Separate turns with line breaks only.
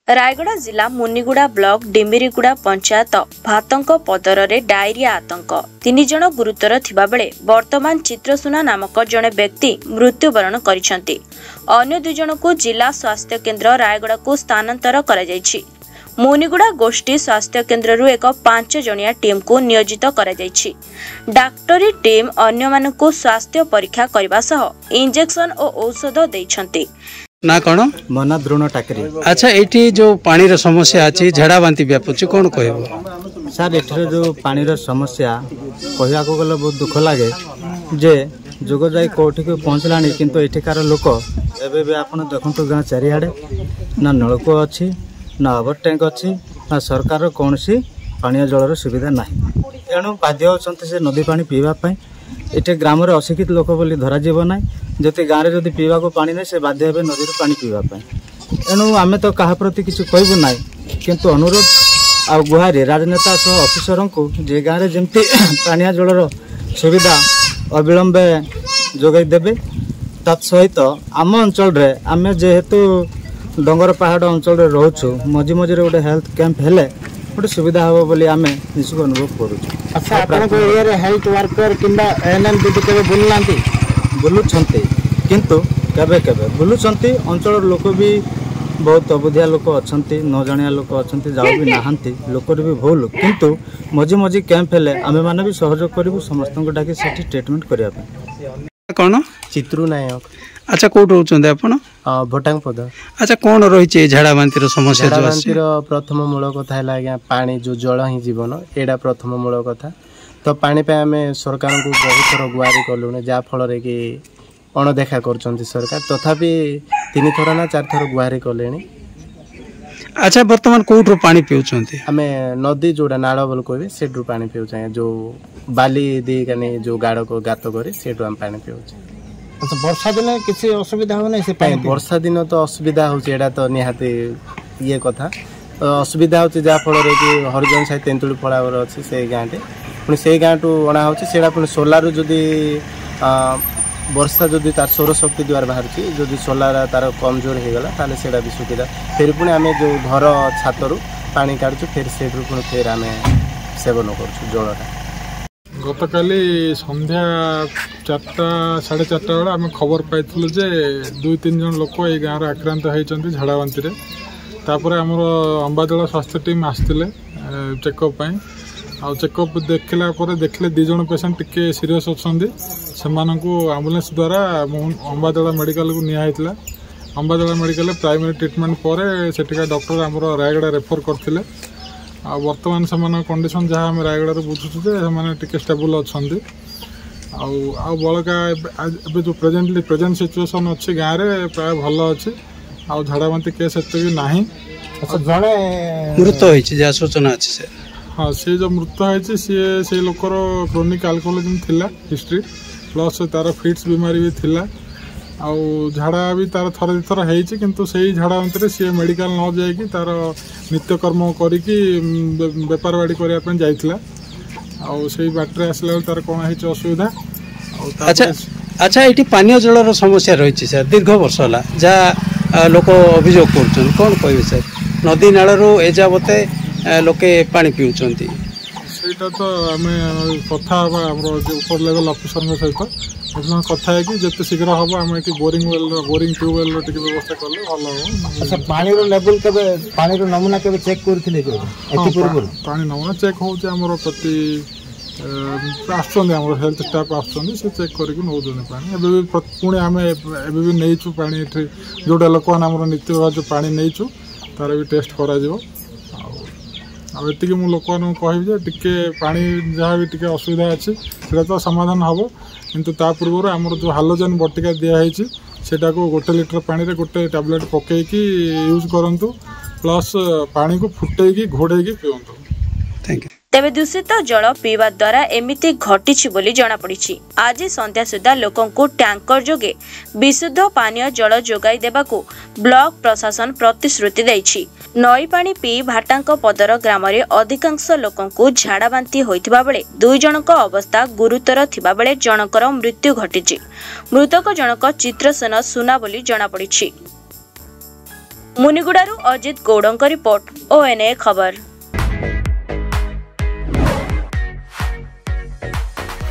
रायगड़ा जिला मुनिगुड़ा ब्लॉक डिमिरीगुड़ा पंचायत भातंक पदर डायरिया आतंक 3 जन गुरुतर थिबा बेले वर्तमान चित्रसुना नामक जड़े व्यक्ति मृत्युवरण करिसेंती। अन्य 2 जन को जिला स्वास्थ्य केन्द्र रायगड़ा को स्थानांतर करा जायछि। मुनिगुड़ा गोष्ठी स्वास्थ्य केन्द्र रु एक 5 जणिया टीम को नियोजित करा जायछि। डाक्टरी टीम अन्य मानकु स्वास्थ्य परीक्षा करबा सह इंजेक्शन और औषध दैछंती।
ना कौन
मना द्रोण टाकरी।
अच्छा ये जो पानी रो समस्या अच्छी झाड़ा बांती व्यापुची कौन कहब
सर एठरे जो पानी रो समस्या कहया को गले बहुत दुख लागे जे जोग जाई कोठी को पहुंचलानी किंतु एठिकार लोक एबे बे आपण देखंतु गां चारियाडे ना नलको अछि ना ओवर टैंक अछि ना सरकार कोनसी पानी जलर सुविधा नाही। एणु बाध्य होचंते से नदी पानी पीवा पई एटे ग्राम रे अशिक्षित लोक बोली धरा जीव ना जति गाँव में जदि पीवा को पानी नहीं से बाध्य हे नदी पानी पीवाई। एणु आम तो क्या प्रति किसी कहबू ना किंतु अनुरोध आ गुहारी राजनेता सह अफिसर को जे गाँव में जमती पानिया जलर सुविधा अविलंबे जोगाई देवे। तत्सहित आम अंचल आम जेहेतु डंगर पहाड़ अंचल रोचु मझी मझे गोटे हेल्थ कैंप हेले गोटे सुविधा हम बोली आम निश्चित अनुभव करूँ।
अच्छा आपनको एरिया हेल्थ वर्कर किंबा एएनएम दीदी केबे बुलनांती
बुलुछंती किंतु केबे केबे बुलुछंती अंचल लोक भी बहुत अबुधिया लोक अछंती न जानिया लोक अछंती जाऊ भी नाहंती लोकर भी भूल किंतु मझी मझी कैंप हेले आमे माने भी सहयोग करिवु समस्त को डाकी सेठी ट्रीटमेंट करिया पे।
कौन
चित्रु नायक।
अच्छा कोट रहउछंदे आपण
भटांग पद।
अच्छा कौन रही झाड़ा बांती रो समस्या
झाड़ा बांती रो प्रथम मूल कथा है आज्ञा पानी जो जल ही जीवन एडा प्रथम मूल कथा। तो पानी पे आम सरकार को बहुत थर गुहारी कलुने जहाँ फल कि अणदेखा कर सरकार तथापि 3 थर ना 4 थर गुहारी कले।
अच्छा वर्तमान कौटू पानी पीउछंती
आम नदी जोड़ा नाड़ बोल कहे से पानी पीऊँ जो बाली दी कानी जो गाड़ को गात करे से आम पानी पीऊँ।
अच्छा वर्षा दिन किसी असुविधा हो से
वर्षा दिन तो असुविधा होड़ा तो निहाती ये कथा असुविधा हो जहाँ फल कि हरिजन साई तेंतुली फलावर अच्छी से गाँव पुणी से गाँव टू अणा होड़ा पुणी सोलार जदि वर्षा जदि तार सौर शक्ति द्वारा बाहर जदि सोलार तार कमजोर हो गला ताले सेटा भी सुविधा फिर पुणी आम जो घर छातरू पानी काढ़ु फिर से पुणी फिर आम सेवन कर जलटा।
गतकाली संध्या 4टा 4:30 बेले आम खबर पाइलु जे 2-3 जन लोक ये गाँव आक्रांत होती झाड़ा बांती तापर आमर अंबादला स्वास्थ्य टीम आसते चेकअप आ चेकअप देखला देखले 2 जन पेसेंट टिके सीरियस अच्छा से आम्बुलांस द्वारा अंबादला मेडिकल को निया अंबादला मेडिकल प्राइमरी ट्रीटमेंट पर सेठिका डॉक्टर आमर रायगड़ा रेफर करते आ वर्तमान से कंडीशन जहाँ आम रायगड़ा बुझुचु टे स्टेबल अच्छा बड़का जो प्रेजेंट सिचुएसन अच्छी गाँव में प्राय भल अच्छी आ झाड़ा बांती केस एत भी ना।
जड़े मृत हो सूचना अच्छी से
हाँ सी जो मृत होती सी से लोकर क्रोनिक अल्कोहलिज्म थिला हिस्ट्री प्लस तार फिट्स बीमारी भी थिला आउ झाड़ा भी तार थर 2 थर होती किंतु से झाड़ा अंतरे सी मेडिकल न जाइकी तार नित्यकर्म करिकी बेपार बाड़ी करने जाइथिला आउ से बाटरे आसला तार कौन है असुविधा।
अच्छा अच्छा ये पानी जलर समस्या रही सर दीर्घ वर्ष है जहाँ लोक अभियोग कर कौन कहे सर नदी नालू एजावते लोके पानी पीउछंती
सेटा तो आम कथा ऊपर लेवल अफिसर सहित कथा है कि जिते शीघ्र हम आम ये बोरिंग ट्यूबवेल व्यवस्था कले भल हम।
अच्छा पानी रो लेवल केबे पानी रो नमूना केबे चेक करथिले के एति पूर्व
पानी नमूना चेक होचे हमर प्रति आम हेल्थ स्टाफ आसुँच से चेक करके नौजन पानी एवं पुणी आम एवं नहींचु पानी जोटा लोक मैंने नित्य जो पानी नहींचु तार भी टेस्ट करा आती मुझे लोक मैं कह टे पानी जहाँ भी टे असुविधा अच्छी से तो समाधान हम किंतु ता पूर्व आमर जो हालोजन बटिका दिखाई सेटा को 1 लीटर पानी रे 1 टैबलेट पकईकी यूज करूँ प्लस पानी को फुटेकी घोड़ेकी पीऊँ।
Thank you.
तेबे दूषित जल पीवा द्वारा एमिति घटिछि बोली जଣା पड़िछि। आज संध्या सुधा लोकन को टैंकर जोगे विशुद्ध पानीय जल जोगाई देबाकू ब्लॉक प्रशासन प्रतिश्रुति दैछि। नई पानी पी भाटांक पदर ग्राम रे अधिकांश लोकन को झाड़ा बांती होइथिबा बेले 2 जनक अवस्था गुरुतर थिबा बेले जनकर मृत्यु घटिछि। मृतक जनक चित्रसेन सुना बोली जଣା पड़िछि। मुनिगुड़ारू अजित गौड़ों रिपोर्ट ONA खबर।